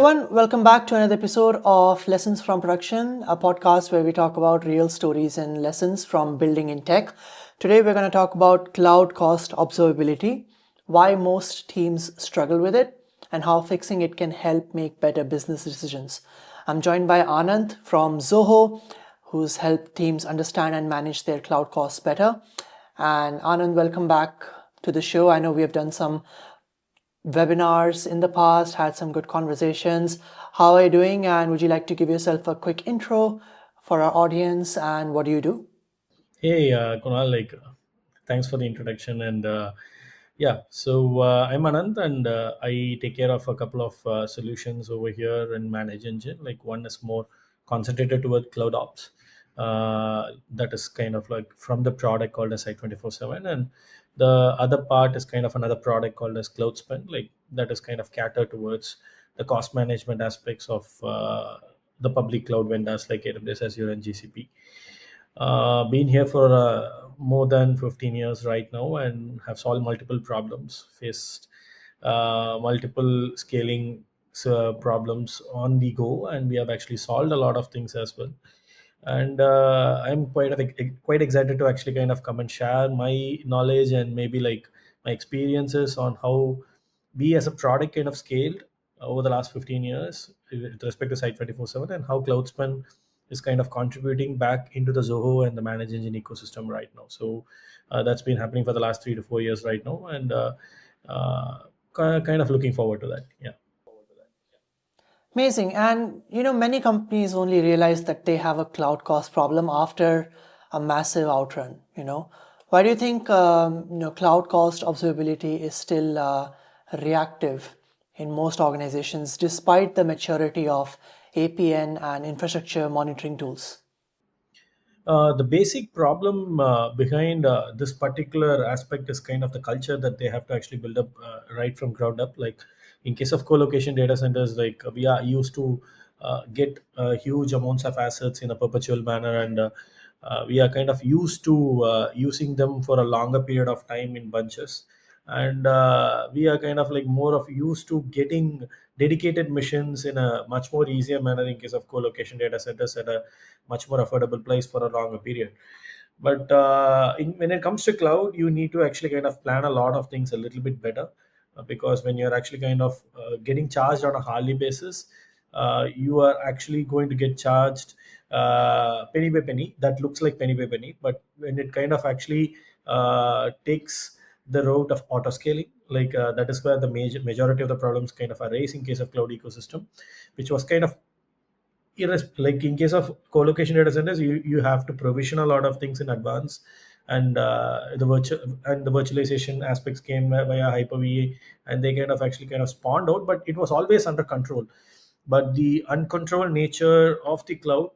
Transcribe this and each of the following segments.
everyone, welcome back to another episode of Lessons from Production, a podcast where we talk about real stories and lessons from building in tech. Today, we're going to talk about cloud cost observability, why most teams struggle with it, and how fixing it can help make better business decisions. I'm joined by Ananth from Zoho, who's helped teams understand and manage their cloud costs better. And Anand, welcome back to the show. I know we have done some webinars in the past, had some good conversations. How are you doing? And would you like to give yourself a quick intro for our audience? And what do you do? Hey, Kunal, thanks for the introduction. And I'm Ananth, and I take care of a couple of solutions over here in Manage Engine. Like one is more concentrated toward cloud ops. That is kind of like from the product called as Site 24/7, and the other part is kind of another product called as Cloud Spend. Like that is kind of catered towards the cost management aspects of the public cloud vendors like AWS, Azure, and GCP. Been here for more than 15 years right now and have solved multiple problems, faced multiple scaling problems on the go, and we have actually solved a lot of things as well. And I'm quite excited to actually kind of come and share my knowledge and maybe like my experiences on how we as a product kind of scaled over the last 15 years with respect to Site 24/7, and how CloudSpan is kind of contributing back into the Zoho and the Managed Engine ecosystem right now. So that's been happening for the last 3 to 4 years right now, and uh, kind of looking forward to that. Yeah. Amazing. And many companies only realize that they have a cloud cost problem after a massive outrun. Why do you think cloud cost observability is still reactive in most organizations, despite the maturity of APN and infrastructure monitoring tools? The basic problem behind this particular aspect is kind of the culture that they have to actually build up right from ground up. Like in case of co-location data centers, like we are used to get huge amounts of assets in a perpetual manner, and we are kind of used to using them for a longer period of time in bunches. And we are kind of like more of used to getting dedicated missions in a much more easier manner in case of co-location data centers at a much more affordable price for a longer period. But when it comes to cloud, you need to actually kind of plan a lot of things a little bit better, because when you're actually kind of getting charged on a hourly basis, you are actually going to get charged penny by penny. That looks like penny by penny, but when it kind of actually takes the route of auto scaling, like that is where the majority of the problems kind of arise in case of cloud ecosystem, which was kind of like in case of co-location data centers, you have to provision a lot of things in advance, and the virtualization aspects came via Hyper-V, and they kind of actually kind of spawned out, but it was always under control. But the uncontrolled nature of the cloud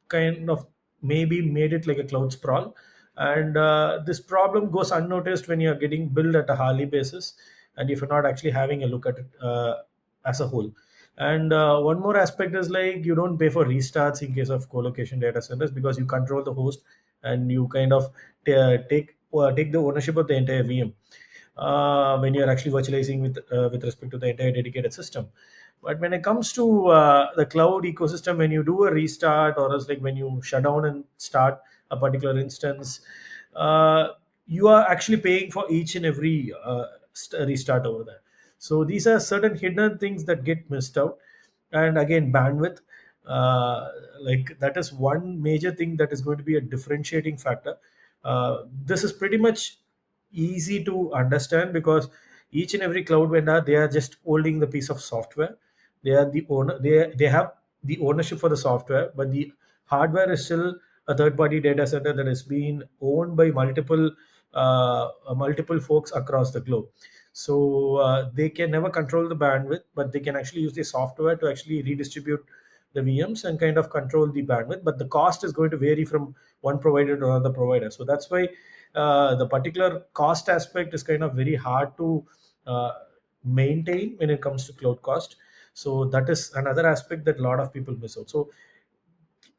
kind of maybe made it like a cloud sprawl, and this problem goes unnoticed when you're getting billed at a hourly basis, and if you're not actually having a look at it as a whole. And one more aspect is like you don't pay for restarts in case of co-location data centers, because you control the host, and you kind of take the ownership of the entire VM when you're actually virtualizing with respect to the entire dedicated system. But when it comes to the cloud ecosystem, when you do a restart, or else like when you shut down and start a particular instance, you are actually paying for each and every restart over there. So these are certain hidden things that get missed out. And again, bandwidth, like that is one major thing that is going to be a differentiating factor. This is pretty much easy to understand, because each and every cloud vendor, they are just holding the piece of software. They are the owner. They have the ownership for the software, but the hardware is still a third party data center that is being owned by multiple folks across the globe. So they can never control the bandwidth, but they can actually use the software to actually redistribute the VMs and kind of control the bandwidth. But the cost is going to vary from one provider to another provider. So that's why the particular cost aspect is kind of very hard to uh, maintain when it comes to cloud cost. So that is another aspect that a lot of people miss out. So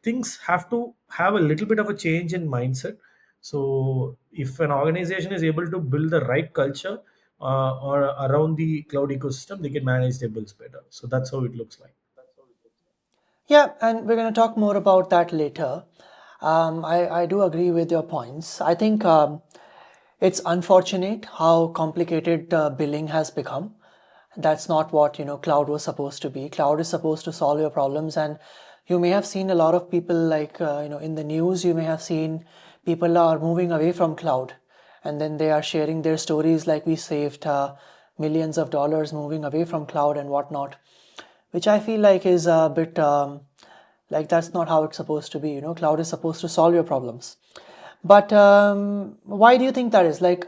things have to have a little bit of a change in mindset. So if an organization is able to build the right culture, or around the cloud ecosystem, they can manage their bills better. So that's how it looks like. Yeah, and we're going to talk more about that later. I do agree with your points. I think it's unfortunate how complicated billing has become. That's not what cloud was supposed to be. Cloud is supposed to solve your problems, and you may have seen a lot of people like in the news. You may have seen people are moving away from cloud, and then they are sharing their stories like we saved millions of dollars moving away from cloud and whatnot, which I feel like is a bit like that's not how it's supposed to be. Cloud is supposed to solve your problems. But why do you think that is? Like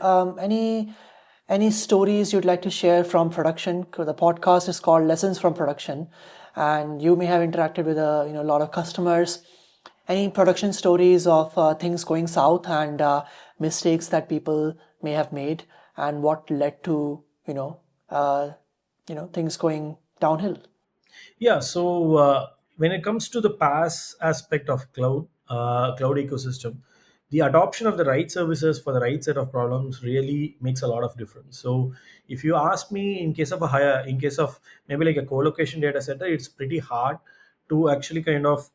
any stories you'd like to share from production? 'Cause the podcast is called Lessons from Production, and you may have interacted with a lot of customers. Any production stories of things going south and mistakes that people may have made, and what led to things going downhill? Yeah, so when it comes to the PaaS aspect of cloud ecosystem, the adoption of the right services for the right set of problems really makes a lot of difference. So if you ask me, in case of maybe like a co-location data center, it's pretty hard to actually kind of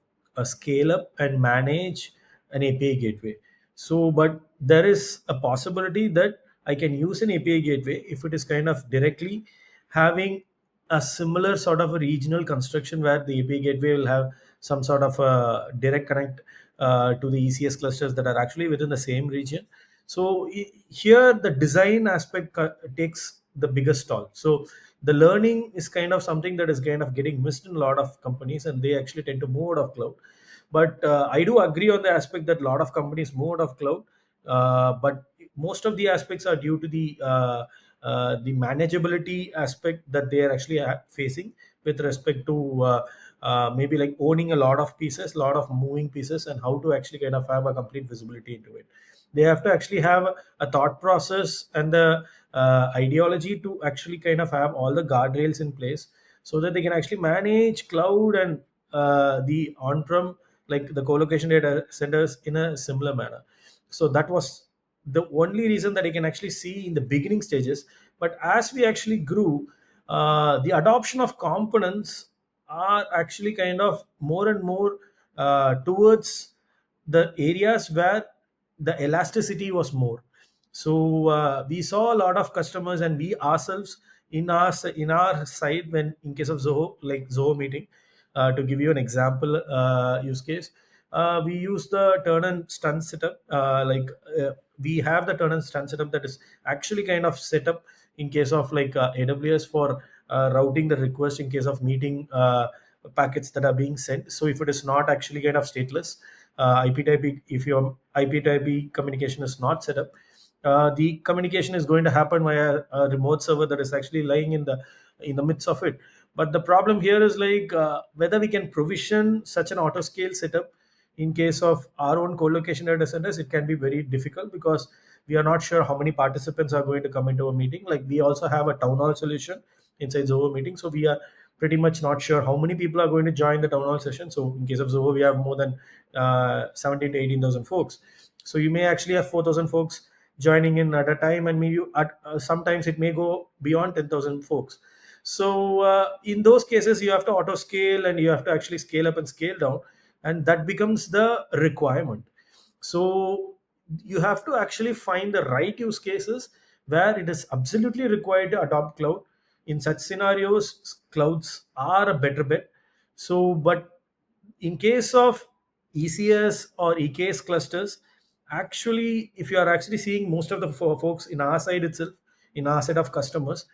scale up and manage an API gateway. So, but there is a possibility that I can use an API gateway if it is kind of directly having a similar sort of a regional construction where the API gateway will have some sort of a direct connect to the ECS clusters that are actually within the same region. So here the design aspect takes the biggest toll. So the learning is kind of something that is kind of getting missed in a lot of companies, and they actually tend to move out of cloud. But I do agree on the aspect that a lot of companies move out of cloud, but most of the aspects are due to the manageability aspect that they are actually facing with respect to maybe like owning a lot of pieces, a lot of moving pieces, and how to actually kind of have a complete visibility into it. They have to actually have a thought process and the ideology to actually kind of have all the guardrails in place so that they can actually manage cloud and the on-prem, like the co-location data centers, in a similar manner. So that was the only reason that I can actually see in the beginning stages. But as we actually grew, the adoption of components are actually kind of more and more towards the areas where the elasticity was more. So we saw a lot of customers, and we ourselves in our side, when in case of Zoho, like Zoho meeting, to give you an example use case, we use the turn and stun setup. We have the turn and stun setup that is actually kind of set up in case of like AWS for routing the request in case of meeting packets that are being sent. So if it is not actually kind of stateless, IP type, if your IP type communication is not set up, the communication is going to happen via a remote server that is actually lying in the midst of it. But the problem here is like whether we can provision such an auto scale setup in case of our own co-location data centers. It can be very difficult because we are not sure how many participants are going to come into a meeting. Like we also have a town hall solution inside Zoho meeting, so we are pretty much not sure how many people are going to join the town hall session. So in case of Zoho, we have more than 17 to 18,000 folks. So you may actually have 4,000 folks joining in at a time, and maybe sometimes it may go beyond 10,000 folks. So in those cases, you have to auto scale, and you have to actually scale up and scale down, and that becomes the requirement. So you have to actually find the right use cases where it is absolutely required to adopt cloud. In such scenarios, clouds are a better bet. So but in case of ECS or EKS clusters, actually, if you are actually seeing most of the folks in our side itself, in our set of customers,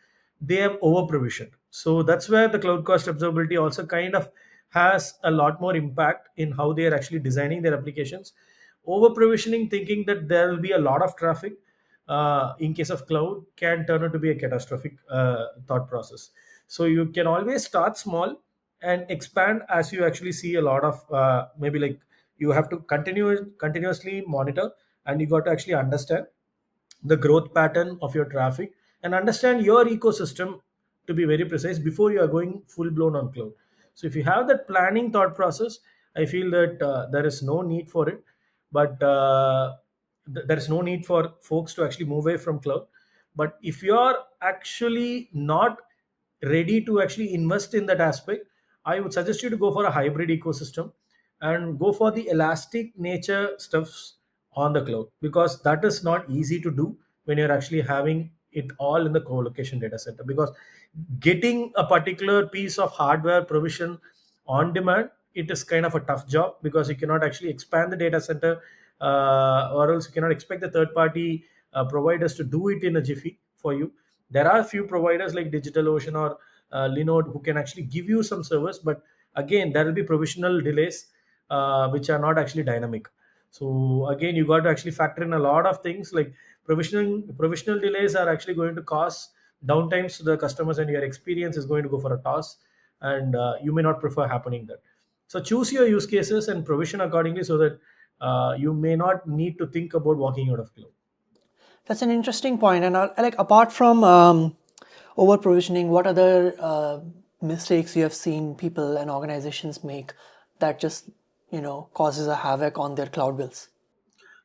they have over provisioned. So that's where the cloud cost observability also kind of has a lot more impact in how they are actually designing their applications. Over provisioning, thinking that there will be a lot of traffic in case of cloud, can turn out to be a catastrophic thought process. So you can always start small and expand as you actually see a lot of maybe like you have to continuously monitor, and you got to actually understand the growth pattern of your traffic and understand your ecosystem, to be very precise, before you are going full blown on cloud. So if you have that planning thought process, I feel that there is no need for it. But there is no need for folks to actually move away from cloud. But if you are actually not ready to actually invest in that aspect, I would suggest you to go for a hybrid ecosystem and go for the elastic nature stuffs on the cloud, because that is not easy to do when you're actually having it all in the co-location data center. Because getting a particular piece of hardware provision on demand, it is kind of a tough job, because you cannot actually expand the data center, or else you cannot expect the third party providers to do it in a jiffy for you. There are a few providers like DigitalOcean or Linode who can actually give you some service, but again there will be provisional delays which are not actually dynamic. So again, you got to actually factor in a lot of things, like provisional delays are actually going to cause downtimes to the customers, and your experience is going to go for a toss, and you may not prefer happening that. So choose your use cases and provision accordingly, so that you may not need to think about walking out of cloud. That's an interesting point. And like apart from over provisioning, what other mistakes you have seen people and organizations make that just causes a havoc on their cloud bills?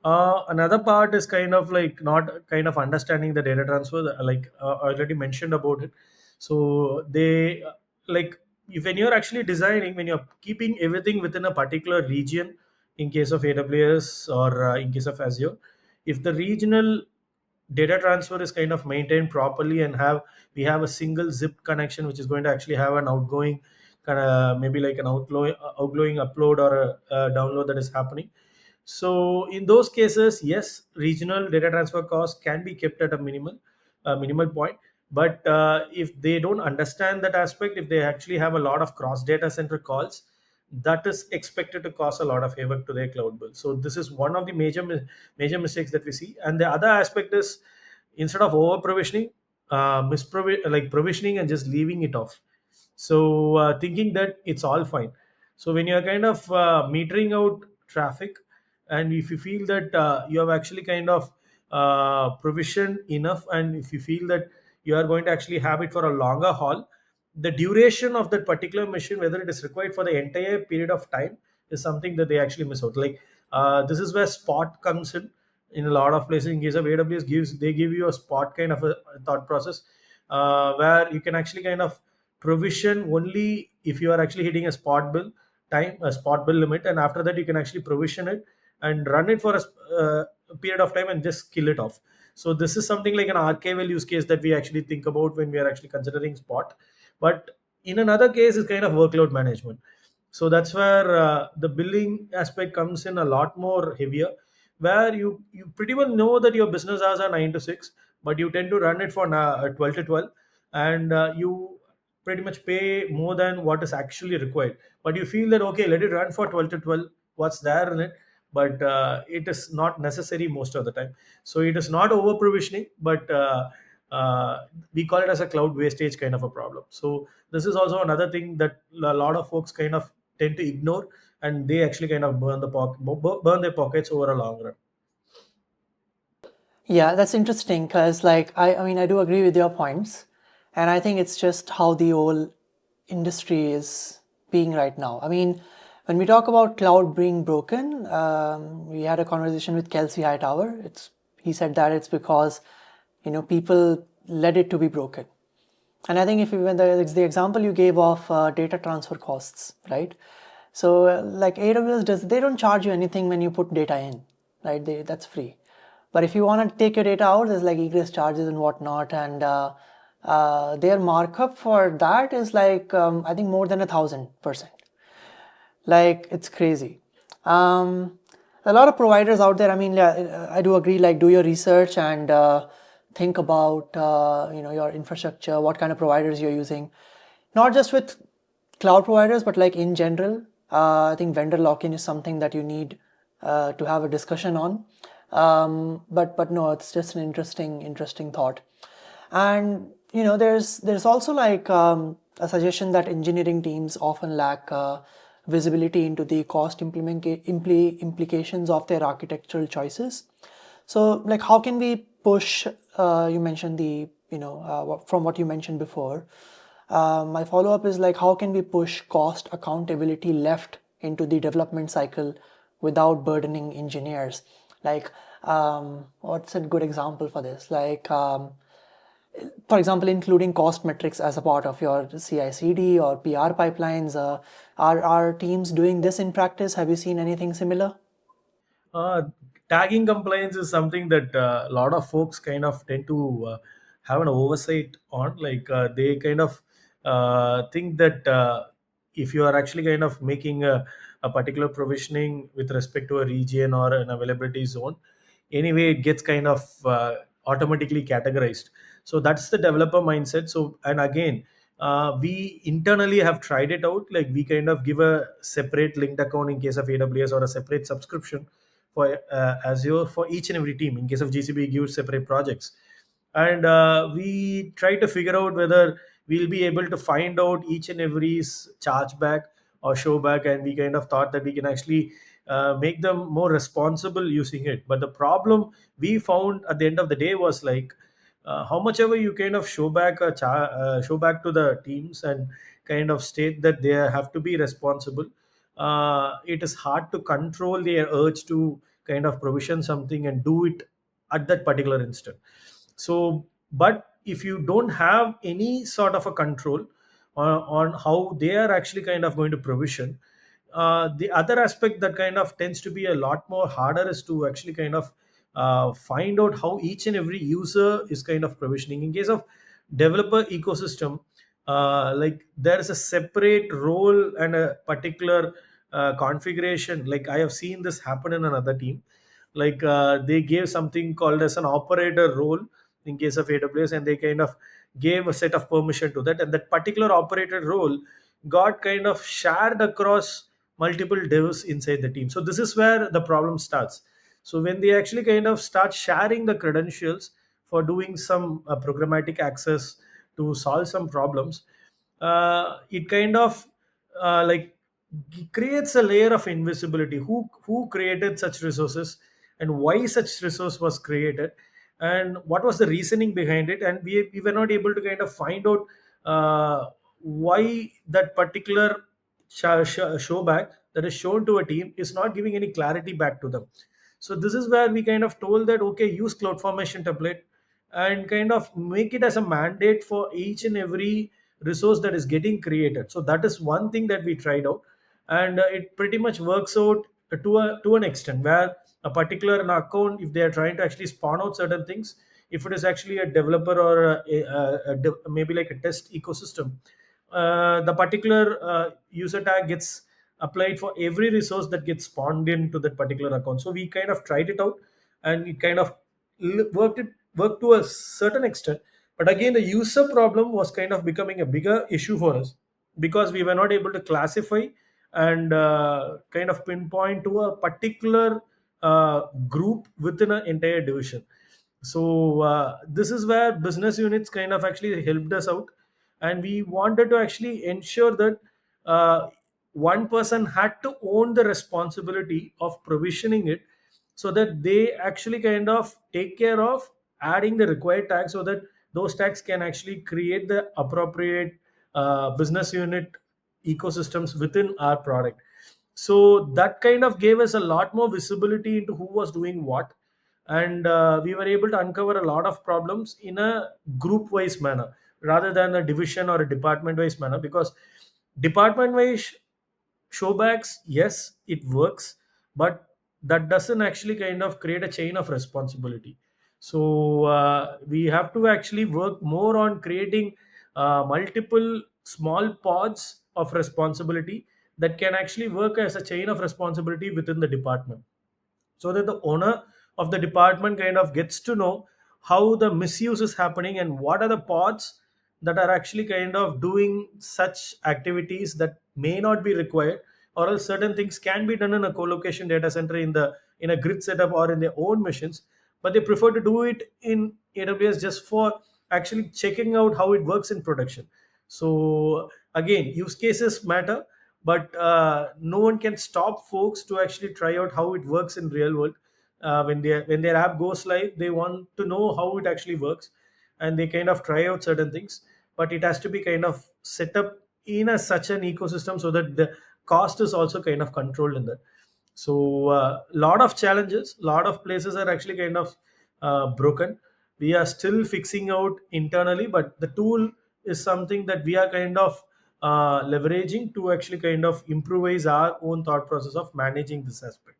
Another part is kind of like not kind of understanding the data transfer, like I already mentioned about it. So they like, if when you're actually designing, when you're keeping everything within a particular region, in case of AWS or in case of Azure, if the regional data transfer is kind of maintained properly, and have we have a single zip connection which is going to actually have an outgoing kind of, maybe like an outgoing upload or a download that is happening. So in those cases, yes, regional data transfer costs can be kept at a minimal point. But if they don't understand that aspect, if they actually have a lot of cross data center calls, that is expected to cause a lot of havoc to their cloud bill. So this is one of the major mistakes that we see. And the other aspect is, instead of over provisioning, like provisioning and just leaving it off. So thinking that it's all fine. So when you're kind of metering out traffic, and if you feel that you have actually kind of provisioned enough, and if you feel that you are going to actually have it for a longer haul, the duration of that particular machine, whether it is required for the entire period of time, is something that they actually miss out. Like this is where spot comes in a lot of places. In case of AWS, they give you a spot kind of a thought process, where you can actually kind of provision only if you are actually hitting a spot bill limit, and after that you can actually provision it and run it for a period of time and just kill it off. So this is something like an archival use case that we actually think about when we are actually considering spot. But in another case is kind of workload management. So that's where the billing aspect comes in a lot more heavier, where you pretty well know that your business hours are 9 to 6, but you tend to run it for 12 to 12, and you pretty much pay more than what is actually required. But you feel that, okay, let it run for 12 to 12, what's there in it? But it is not necessary most of the time. So it is not over provisioning, but we call it as a cloud wastage kind of a problem. So this is also another thing that a lot of folks kind of tend to ignore, and they actually kind of burn their pockets over a long run. Yeah, that's interesting because, like, I mean, I do agree with your points, and I think it's just how the whole industry is being right now. I mean, when we talk about cloud being broken, we had a conversation with Kelsey Hightower. He said that it's because people let it to be broken. And I think if even the example you gave of data transfer costs, right? So like AWS they don't charge you anything when you put data in, right? That's free. But if you want to take your data out, there's like egress charges and whatnot, and their markup for that is like I think more than 1,000%. Like it's crazy. A lot of providers out there. I mean, yeah, I do agree. Like, do your research and think about your infrastructure, what kind of providers you're using, not just with cloud providers, but like in general. I think vendor lock-in is something that you need to have a discussion on. But no, it's just an interesting thought. And there's also like a suggestion that engineering teams often lack visibility into the cost implications of their architectural choices. So like how can we push, you mentioned from what you mentioned before, my follow-up is like how can we push cost accountability left into the development cycle without burdening engineers? Like what's a good example for this? Like For example, including cost metrics as a part of your CI/CD or PR pipelines. Are teams doing this in practice? Have you seen anything similar? Uh, Tagging compliance is something that a lot of folks kind of tend to have an oversight on. Like they kind of think that if you are actually kind of making a particular provisioning with respect to a region or an availability zone, anyway, it gets kind of automatically categorized. So that's the developer mindset. So, and again, we internally have tried it out. Like we kind of give a separate linked account in case of AWS, or a separate subscription for Azure for each and every team. In case of GCP, give separate projects, and we try to figure out whether we'll be able to find out each and every chargeback or showback, and we kind of thought that we can actually make them more responsible using it. But the problem we found at the end of the day was like, how much ever you kind of show back to the teams and kind of state that they have to be responsible, it is hard to control their urge to kind of provision something and do it at that particular instant. So, but if you don't have any sort of a control on how they are actually kind of going to provision, the other aspect that kind of tends to be a lot more harder is to actually kind of find out how each and every user is kind of provisioning. In case of developer ecosystem, like there is a separate role and a particular configuration. Like I have seen this happen in another team. Like they gave something called as an operator role in case of AWS, and they kind of gave a set of permission to that, and that particular operator role got kind of shared across multiple devs inside the team. So this is where the problem starts. So when they actually kind of start sharing the credentials for doing some programmatic access to solve some problems, it kind of like creates a layer of invisibility. Who created such resources, and why such resource was created, and what was the reasoning behind it, and we were not able to kind of find out why that particular showback that is shown to a team is not giving any clarity back to them. So this is where we kind of told that, okay, use cloud formation template and kind of make it as a mandate for each and every resource that is getting created. So that is one thing that we tried out, and it pretty much works out to an extent, where a particular an account, if they are trying to actually spawn out certain things, if it is actually a developer or maybe like a test ecosystem, the particular user tag gets applied for every resource that gets spawned into that particular account. So we kind of tried it out, and it kind of worked to a certain extent. But again, the user problem was kind of becoming a bigger issue for us, because we were not able to classify and kind of pinpoint to a particular group within an entire division. So this is where business units kind of actually helped us out, and we wanted to actually ensure that one person had to own the responsibility of provisioning it, so that they actually kind of take care of adding the required tags, so that those tags can actually create the appropriate business unit ecosystems within our product. So that kind of gave us a lot more visibility into who was doing what, and we were able to uncover a lot of problems in a group wise manner rather than a division or a department wise manner. Because department wise showbacks, yes, it works, but that doesn't actually kind of create a chain of responsibility. So we have to actually work more on creating multiple small pods of responsibility that can actually work as a chain of responsibility within the department, so that the owner of the department kind of gets to know how the misuse is happening and what are the pods that are actually kind of doing such activities that may not be required, or else certain things can be done in a co-location data center in a grid setup or in their own machines, but they prefer to do it in AWS just for actually checking out how it works in production. So again, use cases matter, but no one can stop folks to actually try out how it works in real world. When their app goes live, they want to know how it actually works, and they kind of try out certain things, but it has to be kind of set up in such an ecosystem, so that the cost is also kind of controlled in that. So lot of challenges, lot of places are actually kind of broken, we are still fixing out internally, but the tool is something that we are kind of leveraging to actually kind of improvise our own thought process of managing this aspect.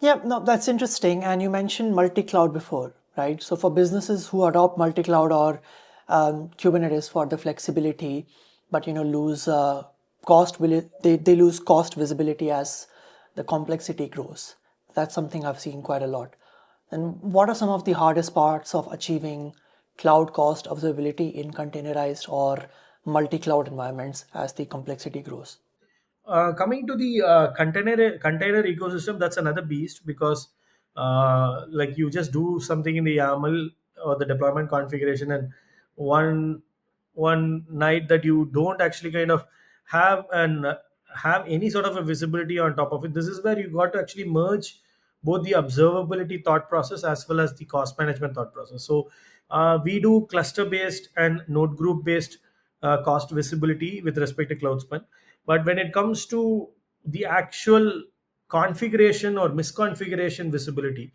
Yeah, no, that's interesting. And you mentioned multi-cloud before, right? So for businesses who adopt multi-cloud or Kubernetes for the flexibility, but lose cost, they lose cost visibility as the complexity grows. That's something I've seen quite a lot. And what are some of the hardest parts of achieving cloud cost observability in containerized or multi-cloud environments as the complexity grows? Coming to the container ecosystem, that's another beast, because like you just do something in the YAML or the deployment configuration, and one one night that you don't actually kind of have any sort of a visibility on top of it. This is where you got to actually merge both the observability thought process as well as the cost management thought process. So we do cluster based and node group based cost visibility with respect to cloud span. But when it comes to the actual configuration or misconfiguration visibility,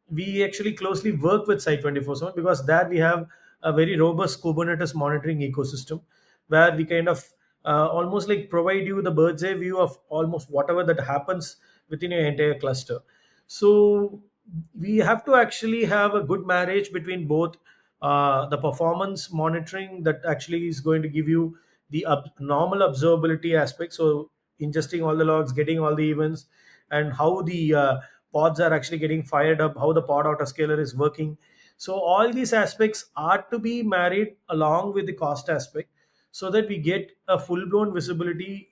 we actually closely work with Site 24/7, because there we have a very robust Kubernetes monitoring ecosystem, where we kind of almost like provide you the bird's eye view of almost whatever that happens within your entire cluster. So we have to actually have a good marriage between both the performance monitoring that actually is going to give you the normal observability aspect, so ingesting all the logs, getting all the events, and how the pods are actually getting fired up, how the pod autoscaler is working. So all these aspects are to be married along with the cost aspect, so that we get a full blown visibility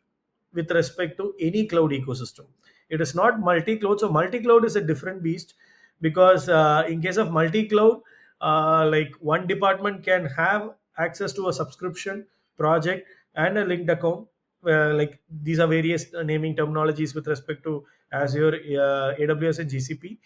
with respect to any cloud ecosystem. It is not multi cloud. So multi cloud is a different beast, because in case of multi cloud, like one department can have access to a subscription project and a linked account. Like these are various naming terminologies with respect to Azure, AWS, and GCP.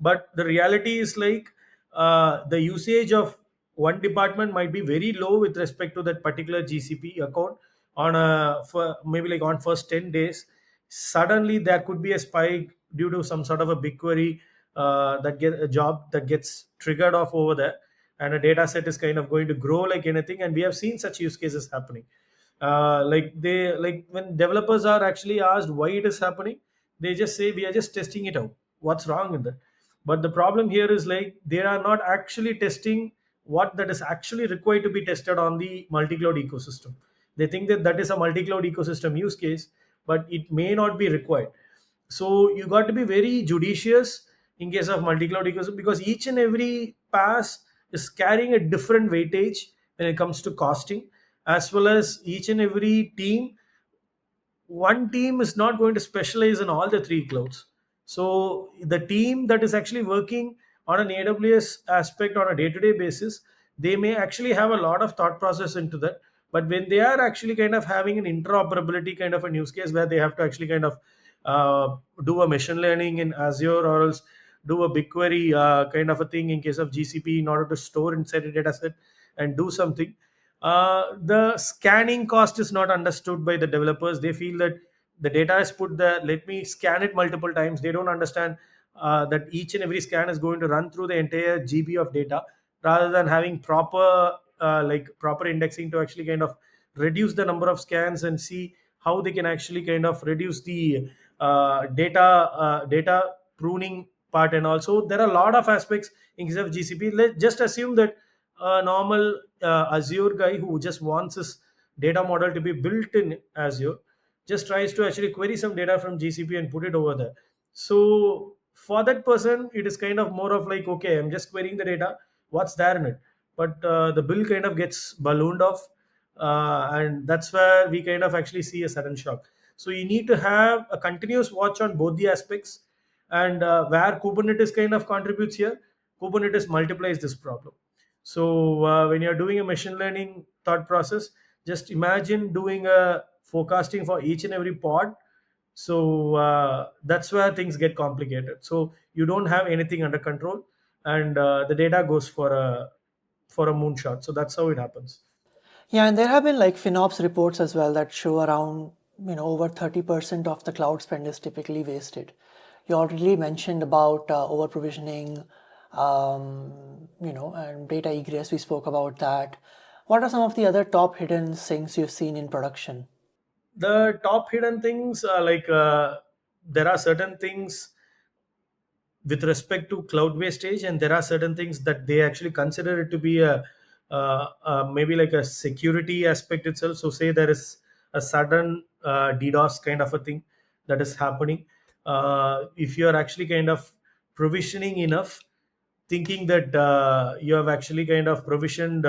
But the reality is like the usage of one department might be very low with respect to that particular GCP account on a for maybe like on first 10 days. Suddenly there could be a spike due to some sort of a BigQuery that get a job that gets triggered off over there, and a data set is kind of going to grow like anything, and we have seen such use cases happening. Like when developers are actually asked why it is happening, they just say we are just testing it out. What's wrong with that? But the problem here is like they are not actually testing what that is actually required to be tested on the multi-cloud ecosystem. They think that that is a multi-cloud ecosystem use case, but it may not be required. So you got to be very judicious in case of multi-cloud ecosystem, because each and every pass is carrying a different weightage when it comes to costing, as well as each and every team, one team is not going to specialize in all the three clouds. So the team that is actually working on an AWS aspect on a day-to-day basis, they may actually have a lot of thought process into that. But when they are actually kind of having an interoperability kind of a use case where they have to actually kind of do a machine learning in Azure, or else do a BigQuery kind of a thing in case of GCP in order to store inside a data set and do something, the scanning cost is not understood by the developers. They feel that the data is put there, let me scan it multiple times. They don't understand that each and every scan is going to run through the entire GB of data, rather than having proper indexing to actually kind of reduce the number of scans and see how they can actually kind of reduce the data pruning part. And also there are a lot of aspects in case of GCP. Let's just assume that a normal Azure guy who just wants his data model to be built in Azure just tries to actually query some data from GCP and put it over there. So for that person, it is kind of more of like, okay, I'm just querying the data, what's there in it? But the bill kind of gets ballooned off, and that's where we kind of actually see a sudden shock. So you need to have a continuous watch on both the aspects, and where Kubernetes kind of contributes here, Kubernetes multiplies this problem. So when you're doing a machine learning thought process, just imagine doing a forecasting for each and every pod. So that's where things get complicated. So you don't have anything under control, and the data goes for a moonshot. So that's how it happens. Yeah, and there have been like FinOps reports as well that show around, over 30% of the cloud spend is typically wasted. You already mentioned about over provisioning, and data egress, we spoke about that. What are some of the other top hidden things you've seen in production? The top hidden things are like, there are certain things with respect to cloud wastage, and there are certain things that they actually consider it to be maybe like a security aspect itself. So say there is a sudden DDoS kind of a thing that is happening. If you are actually kind of provisioning enough, thinking that you have actually kind of provisioned,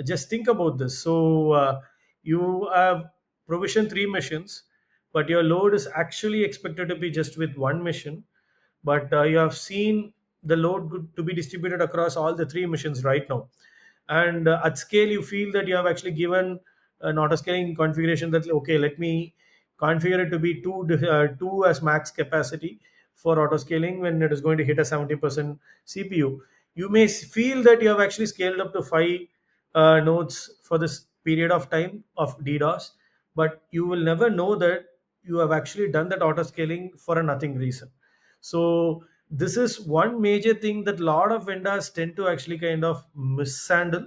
just think about this. So you have provisioned three missions, but your load is actually expected to be just with one mission, but you have seen the load to be distributed across all the three missions right now. And at scale, you feel that you have actually given an auto scaling configuration that, okay, let me configure it to be two as max capacity for auto scaling when it is going to hit a 70% CPU. You may feel that you have actually scaled up to five nodes for this period of time of DDoS, but you will never know that you have actually done that auto scaling for a nothing reason. So this is one major thing that a lot of vendors tend to actually kind of mishandle.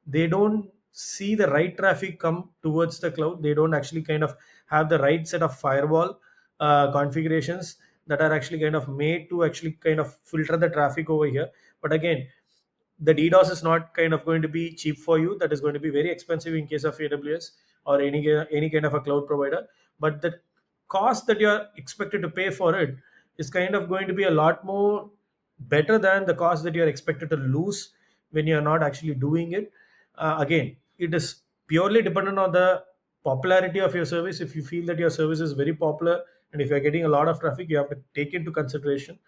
They don't see the right traffic come towards the cloud. They don't actually kind of have the right set of firewall configurations that are actually kind of made to actually kind of filter the traffic over here. But again, the DDoS is not kind of going to be cheap for you. That is going to be very expensive in case of AWS or any kind of a cloud provider. But the cost that you are expected to pay for it is kind of going to be a lot more better than the cost that you are expected to lose when you are not actually doing it. Again, it is purely dependent on the popularity of your service. If you feel that your service is very popular and if you're getting a lot of traffic, you have to take into consideration.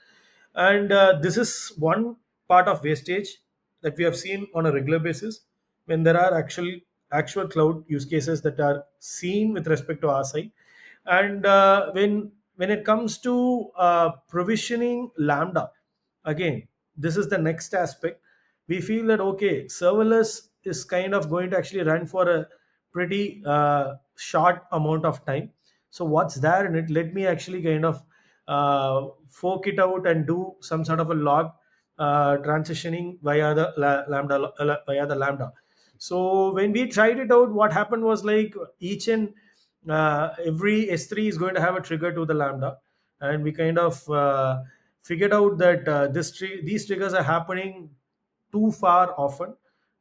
And this is one part of wastage that we have seen on a regular basis when there are actual cloud use cases that are seen with respect to our side. And when it comes to provisioning Lambda, again, this is the next aspect. We feel that, okay, serverless is kind of going to actually run for a pretty short amount of time. So what's there in it? Let me actually kind of fork it out and do some sort of a log transitioning via the lambda. So when we tried it out, what happened was like each and every S3 is going to have a trigger to the lambda, and we kind of figured out that these triggers are happening too far often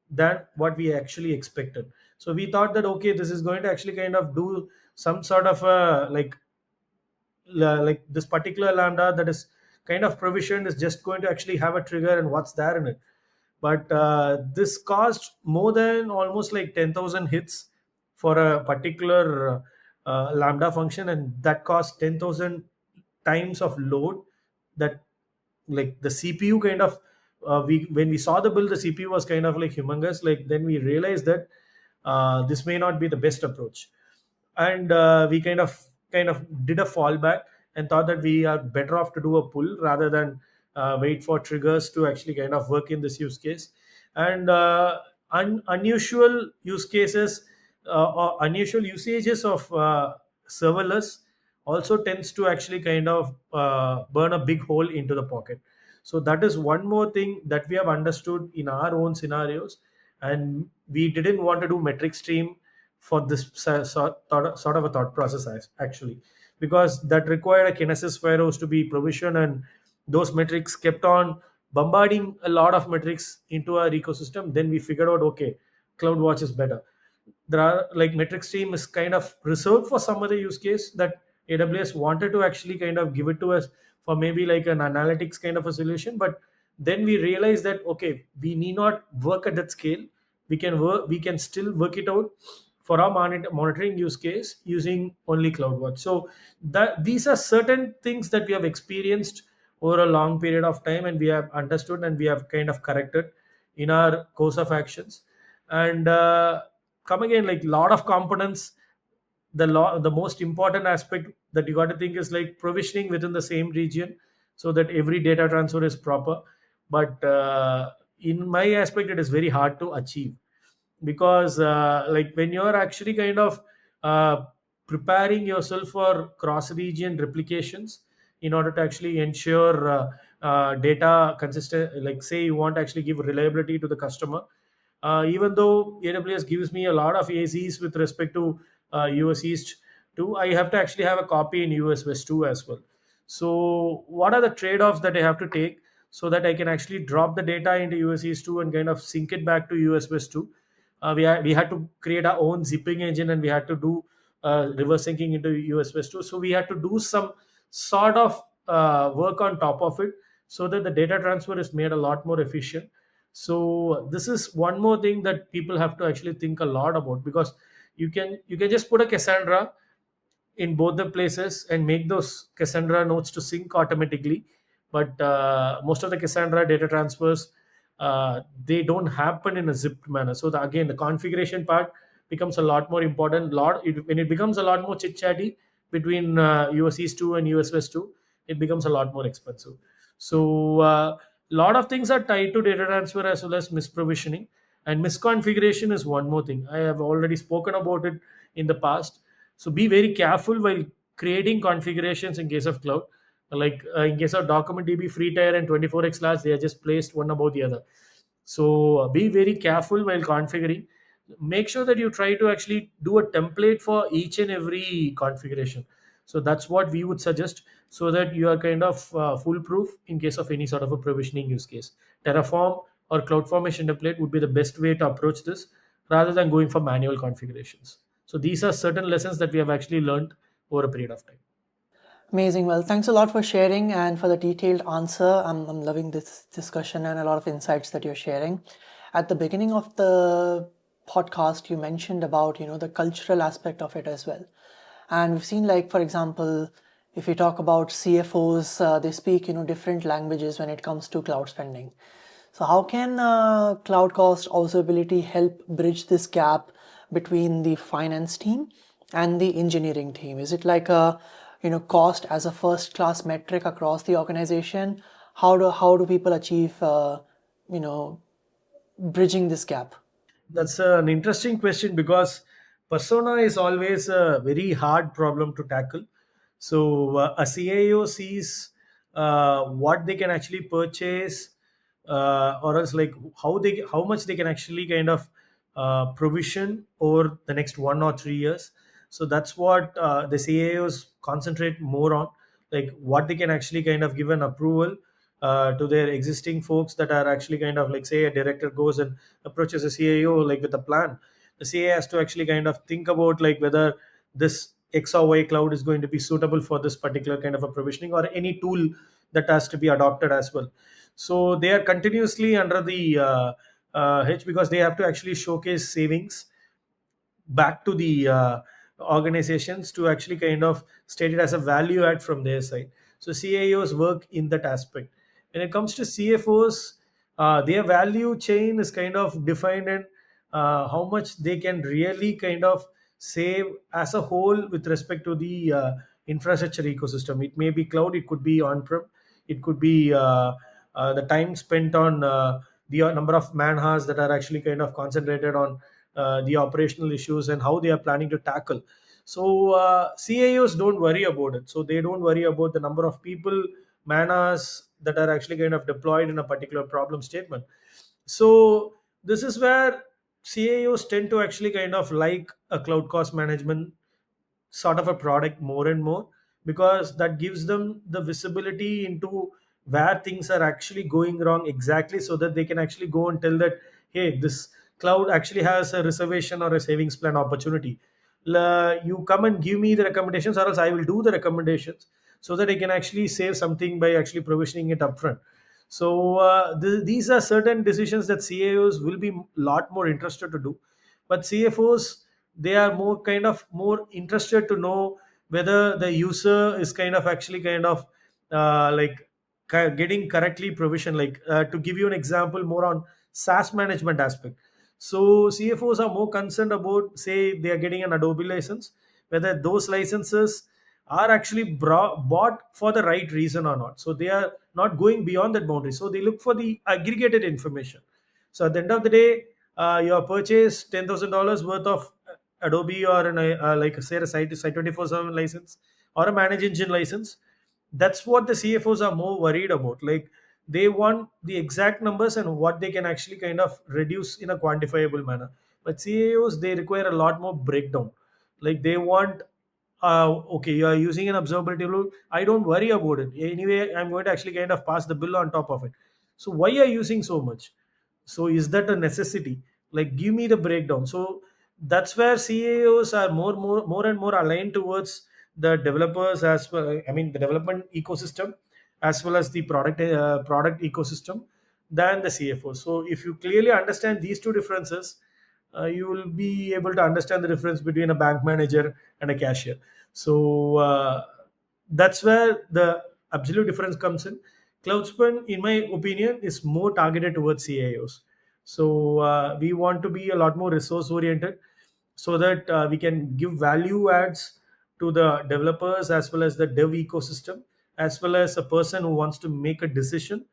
than what we actually expected. So we thought that, okay, this is going to actually kind of do some sort of a like this particular lambda that is kind of provisioned is just going to actually have a trigger and what's there in it. But this cost more than almost like 10,000 hits for a particular lambda function, and that cost 10,000 times of load. That, like, the CPU kind of we when we saw the bill, the CPU was kind of like humongous. Like, then we realized that this may not be the best approach, and we kind of did a fallback and thought that we are better off to do a pull rather than wait for triggers to actually kind of work in this use case. And unusual use cases or unusual usages of serverless also tends to actually kind of burn a big hole into the pocket. So that is one more thing that we have understood in our own scenarios, and we didn't want to do metric stream for this sort of a thought process, actually, because that required a kinesis firehose to be provisioned, and those metrics kept on bombarding a lot of metrics into our ecosystem. Then we figured out, okay, CloudWatch is better. There are, like, metric stream is kind of reserved for some other use case that AWS wanted to actually kind of give it to us for maybe like an analytics kind of a solution. But then we realized that, okay, we need not work at that scale. We can still work it out for our monitoring use case using only CloudWatch. So that these are certain things that we have experienced over a long period of time, and we have understood and we have kind of corrected in our course of actions. And come again, like, lot of components. The most important aspect that you got to think is like provisioning within the same region so that every data transfer is proper. But in my aspect, it is very hard to achieve, because like, when you're actually kind of uh, preparing yourself for cross region replications in order to actually ensure data consistent, like say you want to actually give reliability to the customer, even though AWS gives me a lot of AZs with respect to US East 2, I have to actually have a copy in US West 2 as well. So what are the trade-offs that I have to take so that I can actually drop the data into US East 2 and kind of sync it back to US West 2? We had to create our own zipping engine, and we had to do reverse syncing into US West 2. So we had to do some sort of work on top of it so that the data transfer is made a lot more efficient. So this is one more thing that people have to actually think a lot about, because you can just put a Cassandra in both the places and make those Cassandra nodes to sync automatically. But most of the Cassandra data transfers, they don't happen in a zipped manner. So again, the configuration part becomes a lot more important. When it becomes a lot more chit chatty between US East 2 and US West 2, it becomes a lot more expensive. So lot of things are tied to data transfer as well as misprovisioning, and misconfiguration is one more thing. I have already spoken about it in the past. So be very careful while creating configurations in case of cloud. Like in case of document DB, free tier and 24x class, they are just placed one above the other. So be very careful while configuring. Make sure that you try to actually do a template for each and every configuration. So that's what we would suggest, so that you are kind of foolproof in case of any sort of a provisioning use case. Terraform or CloudFormation template would be the best way to approach this, rather than going for manual configurations. So these are certain lessons that we have actually learned over a period of time. Amazing. Well, thanks a lot for sharing and for the detailed answer. I'm loving this discussion and a lot of insights that you're sharing. At the beginning of the podcast, you mentioned about, the cultural aspect of it as well. And we've seen, like, for example, if we talk about CFOs, they speak, different languages when it comes to cloud spending. So how can cloud cost observability help bridge this gap between the finance team and the engineering team? Is it like a cost as a first class metric across the organization? How do people achieve you know bridging this gap? That's an interesting question, because persona is always a very hard problem to tackle. So a CIO sees what they can actually purchase, or else like how much they can actually kind of provision over the next 1 or 3 years. So that's what the CIOs concentrate more on, like what they can actually kind of give an approval to their existing folks that are actually kind of like, say a director goes and approaches a CIO like with a plan. The CIO has to actually kind of think about like whether this X or Y cloud is going to be suitable for this particular kind of a provisioning, or any tool that has to be adopted as well. So they are continuously under the hedge, because they have to actually showcase savings back to the organizations to actually kind of state it as a value add from their side. So CIOs work in that aspect. When it comes to CFOs, their value chain is kind of defined in how much they can really kind of save as a whole with respect to the infrastructure ecosystem. It may be cloud, it could be on-prem, it could be the time spent on the number of man hours that are actually kind of concentrated on the operational issues and how they are planning to tackle. So CIOs don't worry about it. So they don't worry about the number of people, man hours that are actually kind of deployed in a particular problem statement. So this is where CIOs tend to actually kind of like a cloud cost management sort of a product more and more, because that gives them the visibility into where things are actually going wrong exactly, so that they can actually go and tell that, hey, this cloud actually has a reservation or a savings plan opportunity. You come and give me the recommendations, or else I will do the recommendations, so that I can actually save something by actually provisioning it upfront. So these are certain decisions that CIOs will be lot more interested to do. But CFOs, they are more kind of more interested to know whether the user is kind of actually kind of like getting correctly provision. Like to give you an example more on SaaS management aspect. So CFOs are more concerned about, say they are getting an Adobe license, whether those licenses are actually bought for the right reason or not. So they are not going beyond that boundary. So they look for the aggregated information. So at the end of the day, you have purchased $10,000 worth of Adobe, or like say a site 24/7 license or a manage engine license. That's what the CFOs are more worried about. Like, they want the exact numbers and what they can actually kind of reduce in a quantifiable manner. But CAOs, they require a lot more breakdown. Like, they want, okay, you are using an observability rule, I don't worry about it anyway, I'm going to actually kind of pass the bill on top of it. So why are you using so much? So is that a necessity? Like, give me the breakdown. So that's where CAOs are more and more aligned towards the developers as well. I mean, the development ecosystem as well as the product ecosystem than the CFO. So if you clearly understand these two differences, you will be able to understand the difference between a bank manager and a cashier. So that's where the absolute difference comes in. Cloudspin, in my opinion, is more targeted towards CIOs. So we want to be a lot more resource oriented, so that we can give value adds to the developers as well as the dev ecosystem, as well as a person who wants to make a decision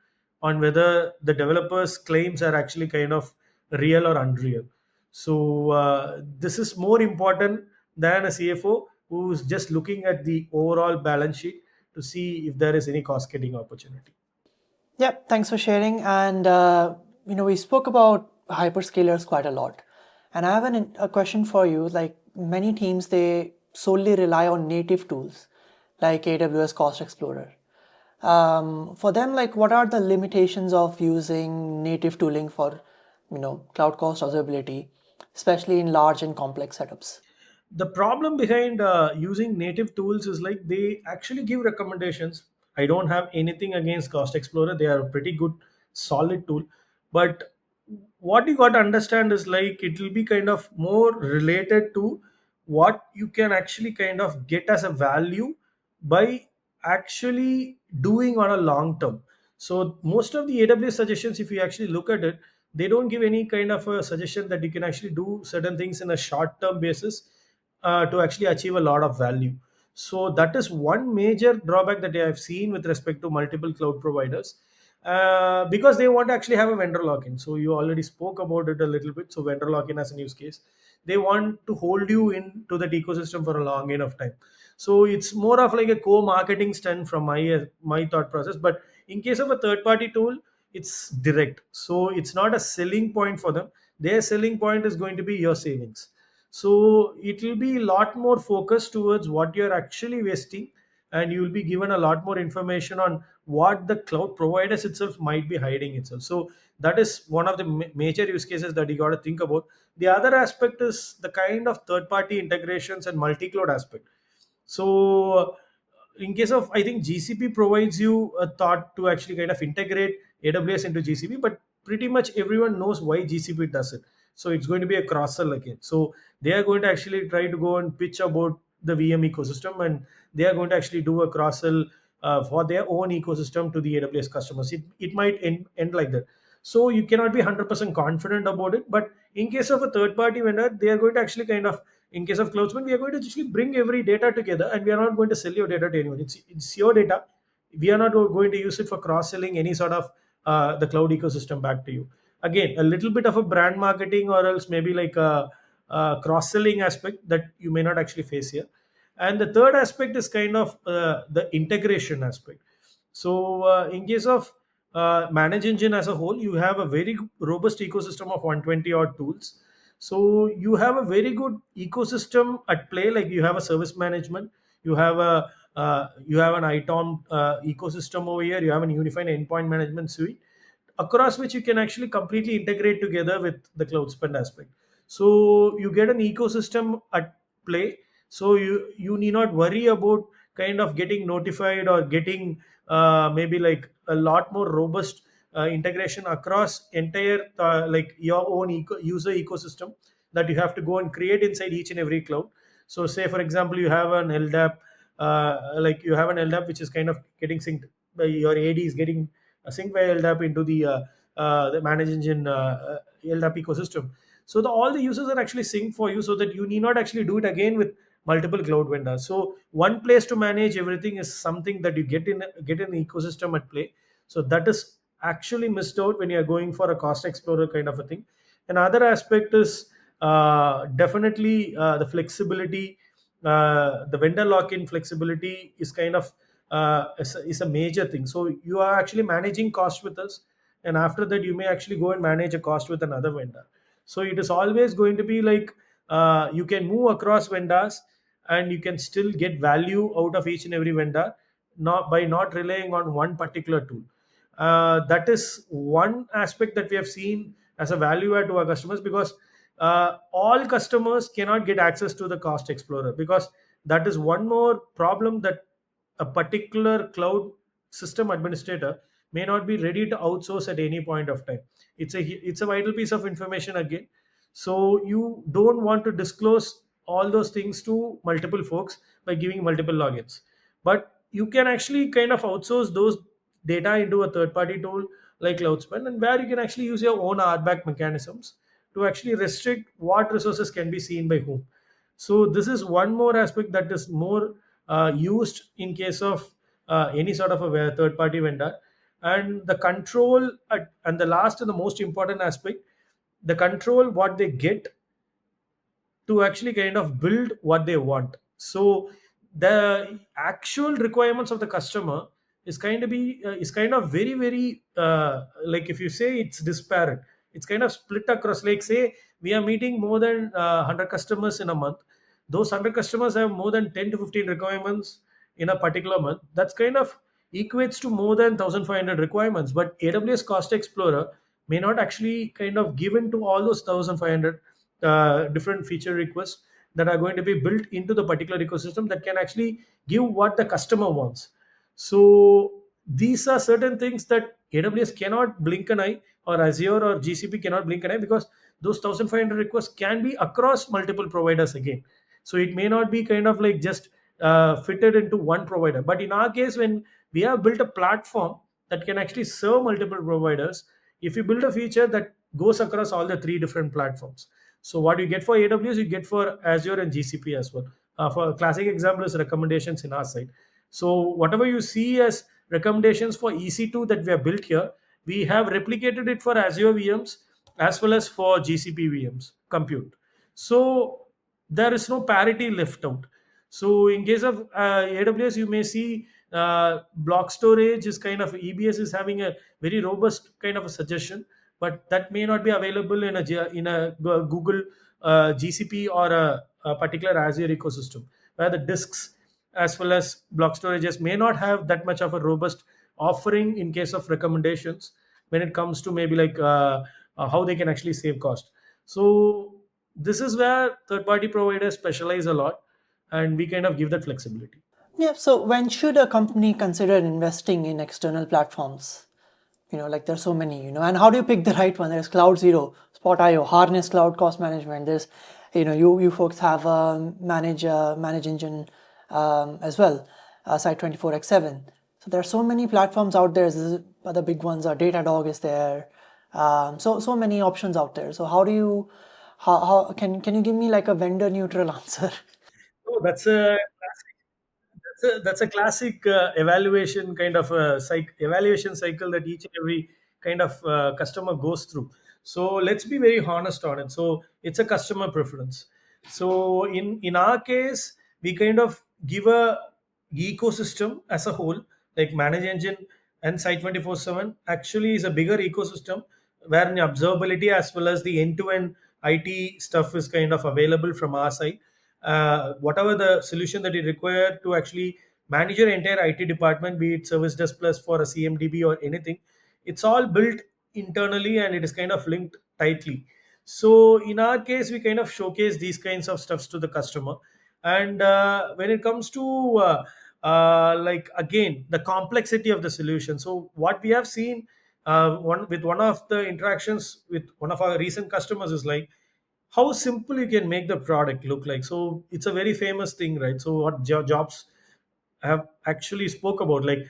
on whether the developers claims are actually kind of real or unreal. So this is more important than a CFO who's just looking at the overall balance sheet to see if there is any cost cutting opportunity. Yeah, thanks for sharing. And we spoke about hyperscalers quite a lot. And I have a question for you. Like many teams, they solely rely on native tools like AWS Cost Explorer. For them, like what are the limitations of using native tooling for, cloud cost observability, especially in large and complex setups? The problem behind using native tools is like they actually give recommendations. I don't have anything against Cost Explorer, they are a pretty good solid tool. But what you got to understand is like it will be kind of more related to what you can actually kind of get as a value by actually doing on a long term. So most of the AWS suggestions, if you actually look at it, they don't give any kind of a suggestion that you can actually do certain things in a short term basis to actually achieve a lot of value. So that is one major drawback that I have seen with respect to multiple cloud providers, because they want to actually have a vendor lock-in. So you already spoke about it a little bit. So vendor lock-in as a use case, they want to hold you into that ecosystem for a long enough time. So it's more of like a co-marketing stunt from my thought process. But in case of a third-party tool, it's direct. So it's not a selling point for them. Their selling point is going to be your savings. So it will be a lot more focused towards what you're actually wasting, and you will be given a lot more information on what the cloud providers itself might be hiding itself. So that is one of the major use cases that you got to think about. The other aspect is the kind of third party integrations and multi cloud aspect. So in case of, I think GCP provides you a thought to actually kind of integrate AWS into GCP, but pretty much everyone knows why GCP does it. So it's going to be a cross sell again. So they are going to actually try to go and pitch about the VM ecosystem, and they are going to actually do a cross sell for their own ecosystem to the AWS customers. It might end like that. So you cannot be 100% confident about it. But in case of a third party vendor, they are going to actually kind of, in case of Cloudsman, we are going to actually bring every data together, and we are not going to sell your data to anyone. It's your data. We are not going to use it for cross selling any sort of the cloud ecosystem back to you. Again, a little bit of a brand marketing, or else maybe like a cross selling aspect that you may not actually face here. And the third aspect is kind of the integration aspect. So in case of manage engine as a whole, you have a very robust ecosystem of 120 odd tools. So you have a very good ecosystem at play. Like you have a service management, you have a you have an ITOM ecosystem over here, you have an unified endpoint management suite across which you can actually completely integrate together with the cloud spend aspect. So you get an ecosystem at play. So you need not worry about kind of getting notified or getting maybe like a lot more robust integration across entire like your own user ecosystem that you have to go and create inside each and every cloud. So say for example you have an LDAP, like you have an LDAP which is kind of getting synced by your AD is getting synced by LDAP into the manage engine LDAP ecosystem. So all the users are actually synced for you, so that you need not actually do it again with multiple cloud vendors. So one place to manage everything is something that you get in the ecosystem at play. So that is actually missed out when you're going for a cost explorer kind of a thing. Another aspect is definitely the flexibility. The vendor lock-in flexibility is kind of is a major thing. So you are actually managing cost with us, and after that you may actually go and manage a cost with another vendor. So it is always going to be like, you can move across vendors, and you can still get value out of each and every vendor, not by not relying on one particular tool. That is one aspect that we have seen as a value add to our customers, because all customers cannot get access to the cost explorer, because that is one more problem, that a particular cloud system administrator may not be ready to outsource at any point of time. It's a vital piece of information again. So you don't want to disclose all those things to multiple folks by giving multiple logins, but you can actually kind of outsource those data into a third party tool like Cloudspan, and where you can actually use your own RBAC mechanisms to actually restrict what resources can be seen by whom. So this is one more aspect that is more used in case of any sort of a third party vendor. And the control and the last and the most important aspect, the control what they get to actually kind of build what they want. So the actual requirements of the customer is kind of very very, like if you say it's disparate, it's kind of split across. Like say we are meeting more than 100 customers in a month. Those 100 customers have more than 10 to 15 requirements in a particular month. That's kind of equates to more than 1500 requirements, but AWS Cost Explorer may not actually kind of give in to all those 1500 different feature requests that are going to be built into the particular ecosystem, that can actually give what the customer wants. So these are certain things that AWS cannot blink an eye, or Azure or GCP cannot blink an eye, because those 1500 requests can be across multiple providers again. So it may not be kind of like just fitted into one provider. But in our case, when we have built a platform that can actually serve multiple providers, if you build a feature that goes across all the three different platforms, so what you get for AWS, you get for Azure and GCP as well. For classic example is recommendations in our side. So whatever you see as recommendations for EC2 that we have built here, we have replicated it for Azure VMs as well as for GCP VMs compute. So there is no parity left out. So in case of AWS, you may see block storage is kind of, EBS is having a very robust kind of a suggestion, but that may not be available in a Google GCP or a particular Azure ecosystem, where the disks as well as block storages may not have that much of a robust offering in case of recommendations, when it comes to maybe like how they can actually save cost. So this is where third party providers specialize a lot, and we kind of give that flexibility. Yeah, so when should a company consider investing in external platforms? Like there's so many, and how do you pick the right one? There's Cloud Zero, Spot.io, Harness Cloud Cost Management. There's, you folks have Manage Engine as well, Site 24x7. So there are so many platforms out there. Other big ones are Datadog is there. So many options out there. So how do you, how can you give me like a vendor neutral answer? Oh, that's a classic evaluation kind of evaluation cycle that each and every kind of customer goes through. So let's be very honest on it. So it's a customer preference. So in our case, we kind of give a ecosystem as a whole, like Manage Engine and Site 24/7 actually is a bigger ecosystem, where in observability as well as the end-to-end IT stuff is kind of available from our side. Whatever the solution that you require to actually manage your entire IT department, be it Service Desk Plus for a CMDB or anything, it's all built internally and it is kind of linked tightly. So in our case, we kind of showcase these kinds of stuffs to the customer. And when it comes to like again the complexity of the solution, so what we have seen one of the interactions with one of our recent customers is like how simple you can make the product look like. So it's a very famous thing, right? So what Jobs have actually spoke about, like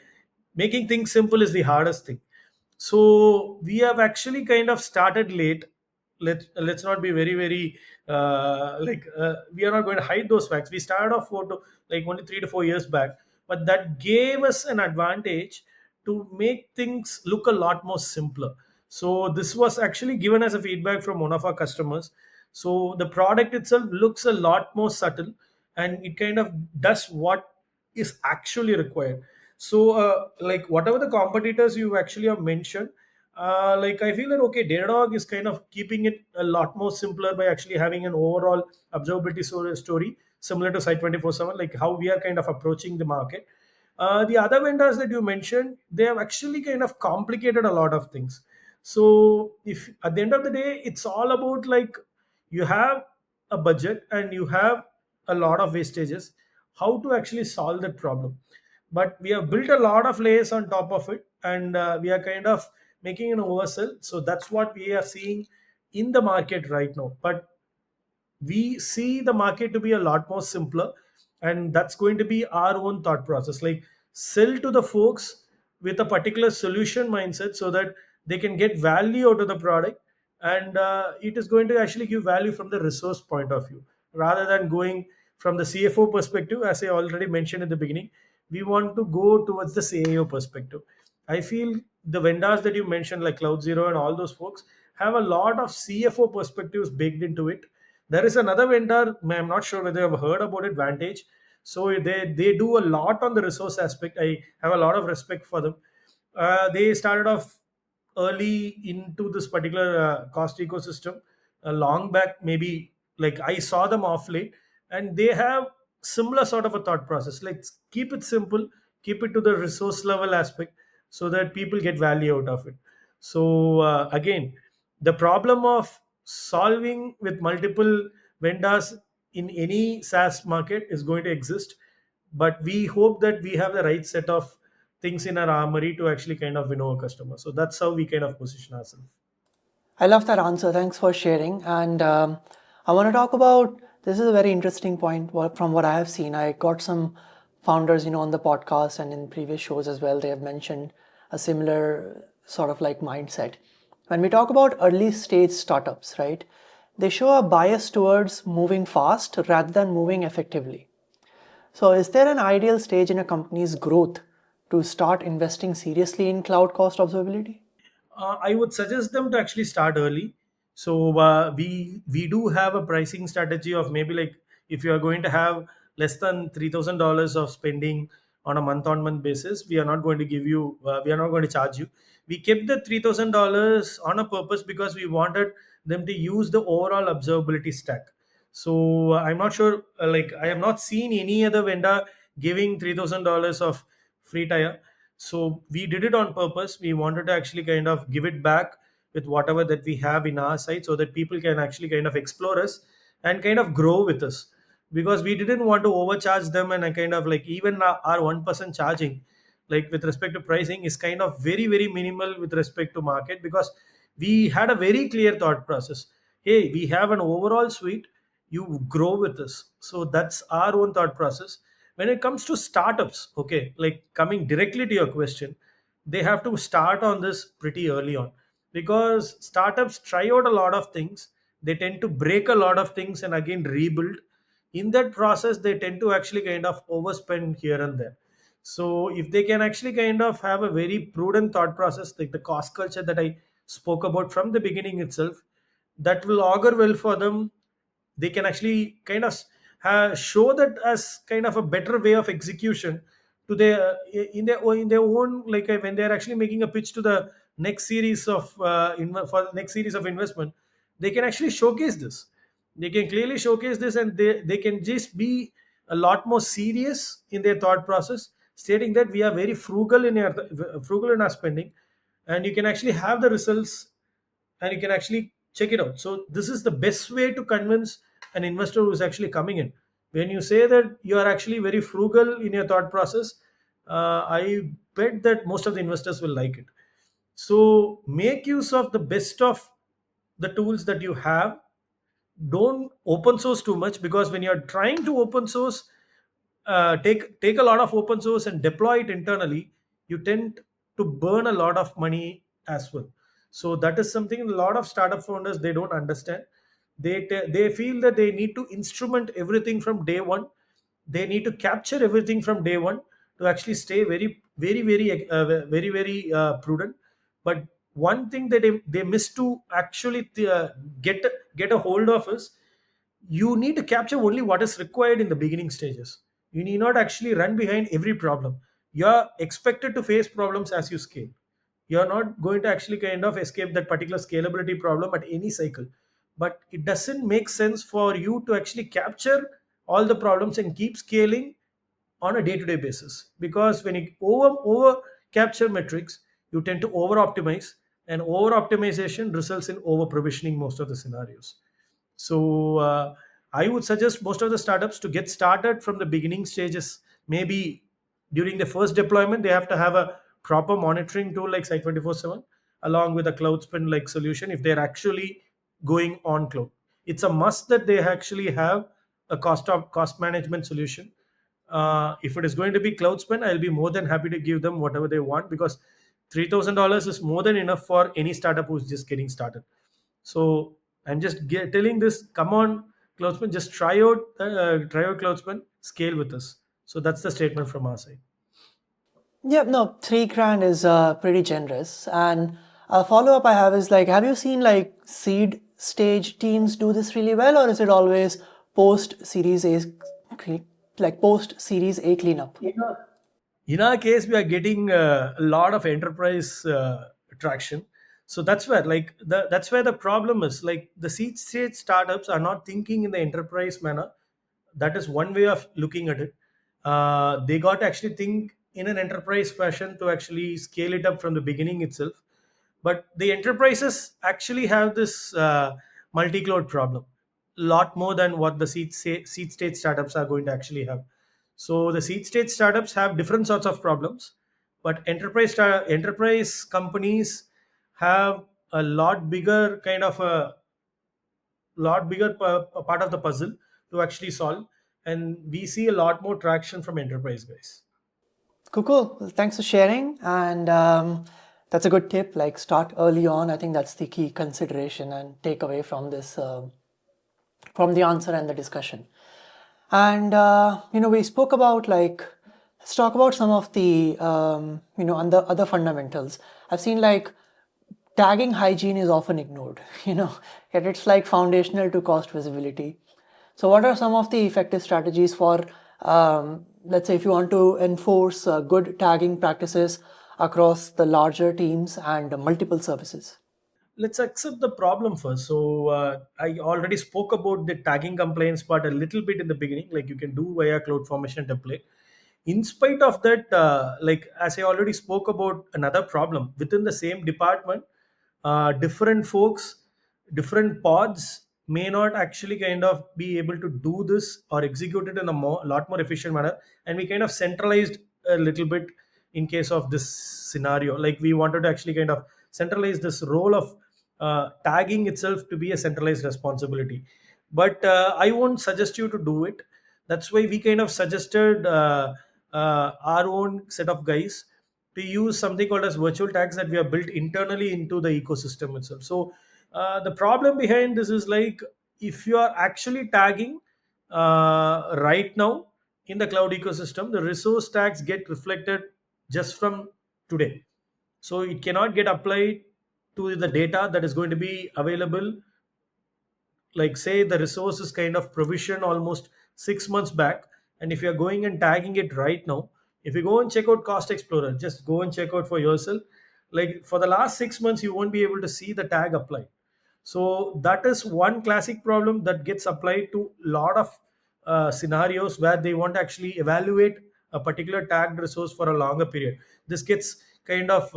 making things simple is the hardest thing. So we have actually kind of started late. Let's not be very very we are not going to hide those facts. We started off like only 3 to 4 years back, but that gave us an advantage to make things look a lot more simpler. So this was actually given as a feedback from one of our customers. So the product itself looks a lot more subtle, and it kind of does what is actually required. So like whatever the competitors you actually have mentioned, like I feel that okay, Datadog is kind of keeping it a lot more simpler by actually having an overall observability story similar to site 24/7, like how we are kind of approaching the market. The other vendors that you mentioned, they have actually kind of complicated a lot of things. So if at the end of the day, it's all about like you have a budget and you have a lot of wastages, how to actually solve that problem. But we have built a lot of layers on top of it, and we are kind of making an oversell. So that's what we are seeing in the market right now. But we see the market to be a lot more simpler, and that's going to be our own thought process, like sell to the folks with a particular solution mindset so that they can get value out of the product. And it is going to actually give value from the resource point of view, rather than going from the CFO perspective. As I already mentioned in the beginning, we want to go towards the CIO perspective. I feel the vendors that you mentioned, like Cloud Zero and all those folks, have a lot of CFO perspectives baked into it. There is another vendor, I'm not sure whether you've heard about it, Vantage. So they do a lot on the resource aspect. I have a lot of respect for them. They started off early into this particular cost ecosystem, long back, maybe like I saw them off late, and they have similar sort of a thought process. Like keep it simple, keep it to the resource level aspect, so that people get value out of it. So again, the problem of solving with multiple vendors in any SaaS market is going to exist, but we hope that we have the right set of things in our armory to actually kind of win over customers. So that's how we kind of position ourselves. I love that answer. Thanks for sharing. And I want to talk about this is a very interesting point. From what I have seen, I got some founders, on the podcast and in previous shows as well. They have mentioned a similar sort of like mindset. When we talk about early stage startups, right? They show a bias towards moving fast rather than moving effectively. So, is there an ideal stage in a company's growth to start investing seriously in cloud cost observability? I would suggest them to actually start early. So we do have a pricing strategy of maybe like if you are going to have less than $3,000 of spending on a month-on-month basis, we are not going to give you. We are not going to charge you. We kept the $3,000 on a purpose because we wanted them to use the overall observability stack. So I'm not sure. Like I have not seen any other vendor giving $3,000 of free tire. So we did it on purpose. We wanted to actually kind of give it back with whatever that we have in our site, so that people can actually kind of explore us and kind of grow with us, because we didn't want to overcharge them. And I kind of like even our 1% charging, like with respect to pricing, is kind of very very minimal with respect to market, because we had a very clear thought process. Hey, we have an overall suite, you grow with us. So that's our own thought process. When it comes to startups, okay, like coming directly to your question, they have to start on this pretty early on, because startups try out a lot of things. They tend to break a lot of things and again rebuild. In that process, they tend to actually kind of overspend here and there. So if they can actually kind of have a very prudent thought process, like the cost culture that I spoke about from the beginning itself, that will augur well for them. They can actually kind of show that as kind of a better way of execution to their in their own, like when they are actually making a pitch to the next series of for the next series of investment. They can actually showcase this. They can clearly showcase this, and they can just be a lot more serious in their thought process, stating that we are very frugal in our spending, and you can actually have the results, and you can actually check it out. So this is the best way to convince an investor who is actually coming in. When you say that you are actually very frugal in your thought process, I bet that most of the investors will like it. So make use of the best of the tools that you have. Don't open source too much, because when you're trying to open source, take a lot of open source and deploy it internally, you tend to burn a lot of money as well. So that is something a lot of startup founders, they don't understand. They feel that they need to instrument everything from day one. They need to capture everything from day one to actually stay very prudent. But one thing that they miss to actually get get a hold of is, you need to capture only what is required in the beginning stages. You need not actually run behind every problem. you're expected to face problems as you scale. You're not going to actually kind of escape that particular scalability problem at any cycle. But it doesn't make sense for you to actually capture all the problems and keep scaling on a day-to-day basis, because when you over capture metrics, you tend to over optimize, and over optimization results in over provisioning most of the scenarios. So I would suggest most of the startups to get started from the beginning stages. Maybe during the first deployment, they have to have a proper monitoring tool like Site 24/7, along with a cloud spin like solution if they're actually going on cloud. It's a must that they actually have a cost management solution. If it is going to be cloud spin, I'll be more than happy to give them whatever they want, because $3,000 is more than enough for any startup who's just getting started. So I'm just telling this. Come on, Cloudsman, just try out Cloudsman, scale with us. So that's the statement from our side. Yeah, no, 3 grand is pretty generous. And a follow up I have is like, have you seen like seed stage teams do this really well, or is it always post Series A, like post Series A cleanup? In our case, we are getting a lot of enterprise traction. So that's where that's where the problem is. Like the seed stage startups are not thinking in the enterprise manner. That is one way of looking at it. They got to actually think in an enterprise fashion to actually scale it up from the beginning itself. But the enterprises actually have this multi-cloud problem, a lot more than what the seed stage startups are going to actually have. So the seed stage startups have different sorts of problems, but enterprise companies have a lot bigger kind of a part of the puzzle to actually solve, and we see a lot more traction from enterprise guys. Cool, cool. Well, thanks for sharing. And that's a good tip. Like, start early on. I think that's the key consideration and takeaway from this, from the answer and the discussion. And we spoke about like, let's talk about some of the other fundamentals. I've seen like tagging hygiene is often ignored. Yet it's like foundational to cost visibility. So, what are some of the effective strategies for, let's say, if you want to enforce good tagging practices across the larger teams and multiple services? Let's accept the problem first. So I already spoke about the tagging complaints part a little bit in the beginning, like you can do via cloud formation template. In spite of that, like as I already spoke about another problem within the same department, different folks, different pods may not actually kind of be able to do this or execute it in a lot more efficient manner, and we kind of centralized a little bit in case of this scenario. Like we wanted to actually kind of centralize this role of tagging itself to be a centralized responsibility, but I won't suggest you to do it. That's why we kind of suggested our own set of guys to use something called as virtual tags that we have built internally into the ecosystem itself. So the problem behind this is like, if you are actually tagging right now in the cloud ecosystem, the resource tags get reflected just from today. So it cannot get applied to the data that is going to be available. Like say the resource is kind of provisioned almost 6 months back, and if you're going and tagging it right now, if you go and check out Cost Explorer, just go and check out for yourself, like for the last 6 months you won't be able to see the tag applied. So that is one classic problem that gets applied to a lot of scenarios where they want to actually evaluate a particular tagged resource for a longer period. This gets kind of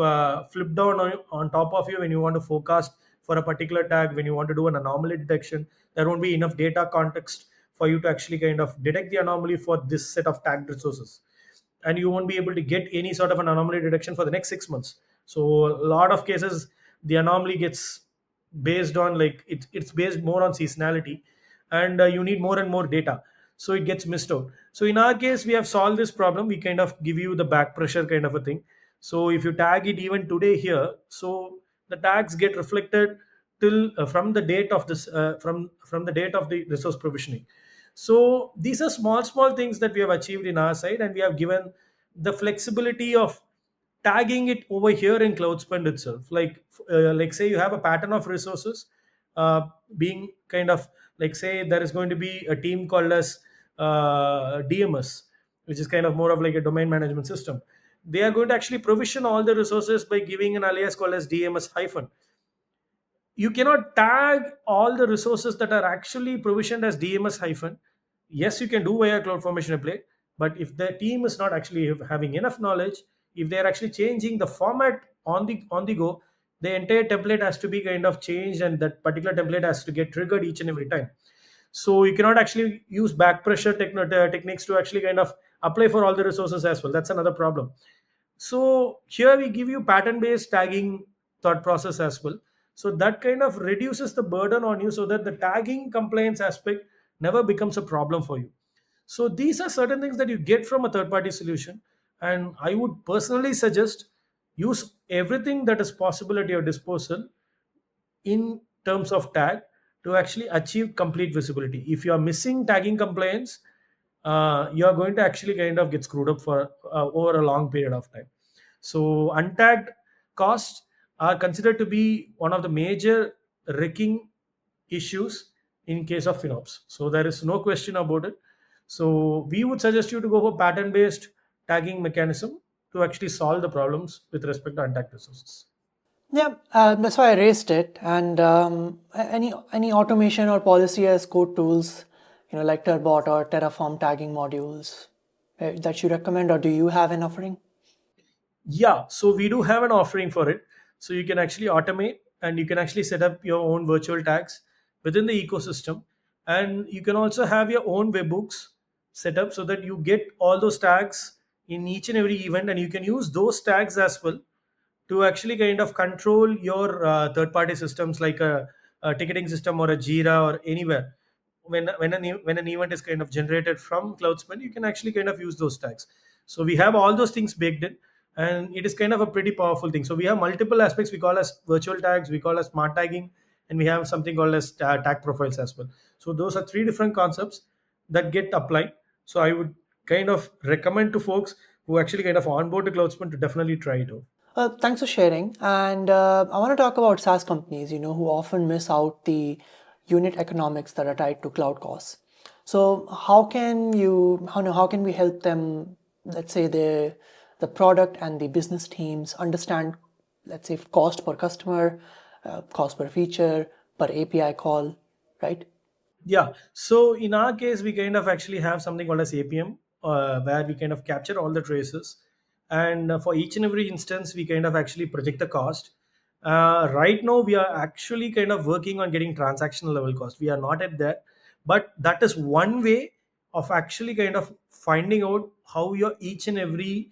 flipped down on top of you when you want to forecast for a particular tag. When you want to do an anomaly detection, there won't be enough data context for you to actually kind of detect the anomaly for this set of tagged resources, and you won't be able to get any sort of an anomaly detection for the next 6 months. So a lot of cases the anomaly gets based on like it's based more on seasonality, and you need more and more data, so it gets missed out. So in our case, we have solved this problem. We kind of give you the back pressure kind of a thing. So if you tag it even today here, so the tags get reflected till from the date of this from the date of the resource provisioning. So these are small things that we have achieved in our side, and we have given the flexibility of tagging it over here in CloudSpend itself. Like say you have a pattern of resources being kind of, like say there is going to be a team called as DMS, which is kind of more of like a domain management system. they are going to actually provision all the resources by giving an alias called as DMS hyphen. You cannot tag all the resources that are actually provisioned as DMS hyphen. Yes, you can do via CloudFormation template, but if the team is not actually having enough knowledge, if they are actually changing the format on the go, the entire template has to be kind of changed, and that particular template has to get triggered each and every time. So you cannot actually use back pressure techniques to actually kind of apply for all the resources as well. That's another problem. So here we give you pattern based tagging thought process as well. So that kind of reduces the burden on you, so that the tagging compliance aspect never becomes a problem for you. So these are certain things that you get from a third party solution, and I would personally suggest use everything that is possible at your disposal in terms of tag to actually achieve complete visibility. If you are missing tagging compliance, you are going to actually kind of get screwed up for over a long period of time. So untagged costs are considered to be one of the major wrecking issues in case of FinOps. So there is no question about it. So we would suggest you to go for pattern based tagging mechanism to actually solve the problems with respect to untagged resources. Yeah, that's why I raised it. And any automation or policy as code tools, like Turbot or Terraform tagging modules that you recommend, or do you have an offering? Yeah, so we do have an offering for it. So you can actually automate, and you can actually set up your own virtual tags within the ecosystem. And you can also have your own webhooks set up so that you get all those tags in each and every event, and you can use those tags as well to actually kind of control your third party systems like a ticketing system or a Jira or anywhere. When an event is kind of generated from Cloudspend, you can actually kind of use those tags. So we have all those things baked in, and it is kind of a pretty powerful thing. So we have multiple aspects we call as virtual tags, we call as smart tagging, and we have something called as tag profiles as well. So those are three different concepts that get applied. So I would kind of recommend to folks who actually kind of onboard to Cloudspend to definitely try it out. Thanks for sharing. And I want to talk about SaaS companies, who often miss out the unit economics that are tied to cloud costs. So how can we help them, let's say the product and the business teams understand, let's say, cost per customer, cost per feature, per API call, right? Yeah. So in our case, we kind of actually have something called as APM, where we kind of capture all the traces, and for each and every instance, we kind of actually project the cost. Right now, we are actually kind of working on getting transactional level cost. We are not at that, but that is one way of actually kind of finding out how your each and every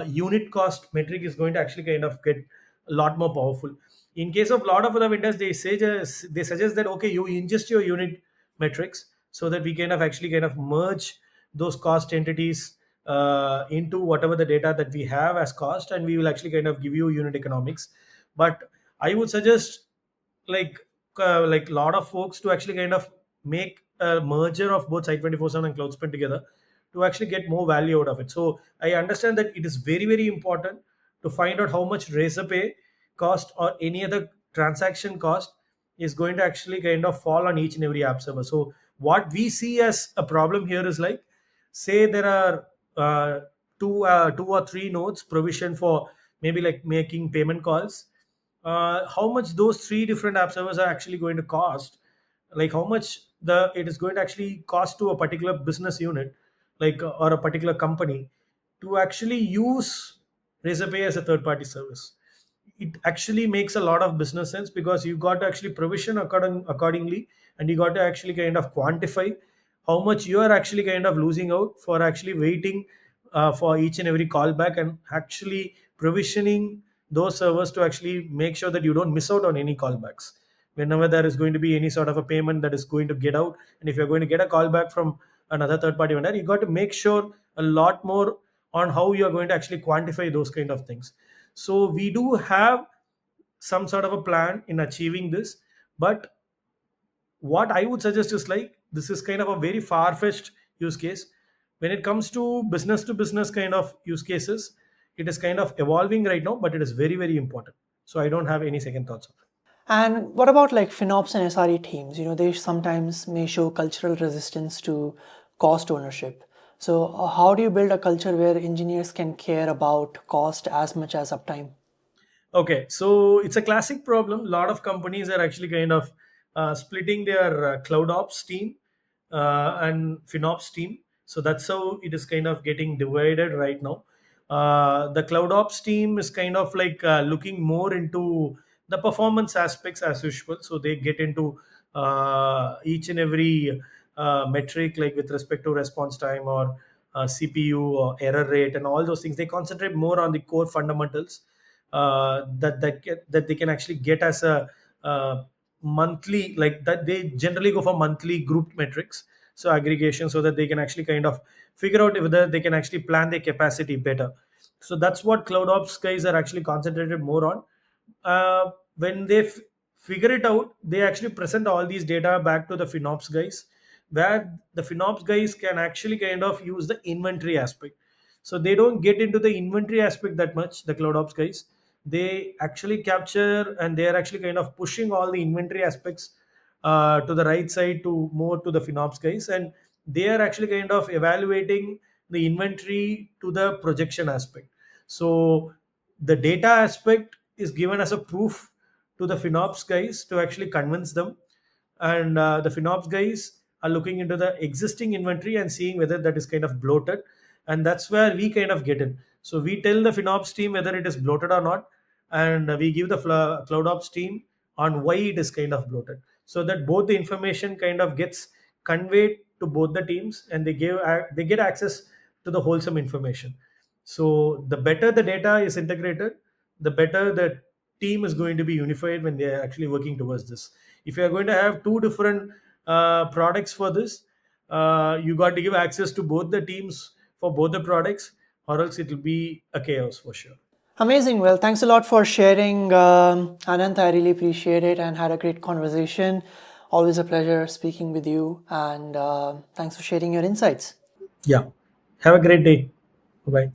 unit cost metric is going to actually kind of get a lot more powerful. In case of a lot of other vendors, they suggest that okay, you ingest your unit metrics so that we kind of actually kind of merge those cost entities into whatever the data that we have as cost, and we will actually kind of give you unit economics. But I would suggest like a lot of folks to actually kind of make a merger of both Site 24/7 and Cloudspend together to actually get more value out of it. So I understand that it is very very important to find out how much razor pay cost or any other transaction cost is going to actually kind of fall on each and every app server. So what we see as a problem here is like, say there are two or three nodes provision for maybe like making payment calls. How much those three different app servers are actually going to cost, like how much the it is going to actually cost to a particular business unit, like or a particular company, to actually use Razorpay as a third party service. It actually makes a lot of business sense because you got to actually provision accordingly, and you got to actually kind of quantify how much you are actually kind of losing out for actually waiting for each and every callback, and actually provisioning those servers to actually make sure that you don't miss out on any callbacks whenever there is going to be any sort of a payment that is going to get out. And if you're going to get a callback from another third party vendor, you got to make sure a lot more on how you're going to actually quantify those kind of things. So we do have some sort of a plan in achieving this, but what I would suggest is like, this is kind of a very far-fetched use case. When it comes to business kind of use cases, it is kind of evolving right now, but it is very very important. So I don't have any second thoughts on it. And what about like FinOps and SRE teams? They sometimes may show cultural resistance to cost ownership. So, how do you build a culture where engineers can care about cost as much as uptime? Okay, so it's a classic problem. A lot of companies are actually kind of splitting their cloud ops team and FinOps team. So that's how it is kind of getting divided right now. The cloud ops team is kind of like looking more into the performance aspects as usual. So they get into each and every metric, like with respect to response time or CPU or error rate and all those things. They concentrate more on the core fundamentals that they can actually get as a monthly, like that they generally go for monthly group metrics, so aggregation, so that they can actually kind of figure out whether they can actually plan their capacity better. So that's what cloud ops guys are actually concentrated more on. When they figure it out, they actually present all these data back to the FinOps guys, where the FinOps guys can actually kind of use the inventory aspect. So they don't get into the inventory aspect that much, the cloud ops guys. They actually capture, and they are actually kind of pushing all the inventory aspects to the right side, to more to the FinOps guys, and they are actually kind of evaluating the inventory to the projection aspect. So the data aspect is given as a proof to the FinOps guys to actually convince them, and the FinOps guys are looking into the existing inventory and seeing whether that is kind of bloated, and that's where we kind of get in. So we tell the FinOps team whether it is bloated or not, and we give the Cloud Ops team on why it is kind of bloated, so that both the information kind of gets conveyed to both the teams, and they get access to the wholesome information. So the better the data is integrated, the better the team is going to be unified when they are actually working towards this. If you are going to have two different products for this, you got to give access to both the teams for both the products, or else it will be a chaos for sure. Amazing. Well, thanks a lot for sharing, Ananth. I really appreciate it and had a great conversation. Always a pleasure speaking with you, and thanks for sharing your insights. Yeah, have a great day. Bye.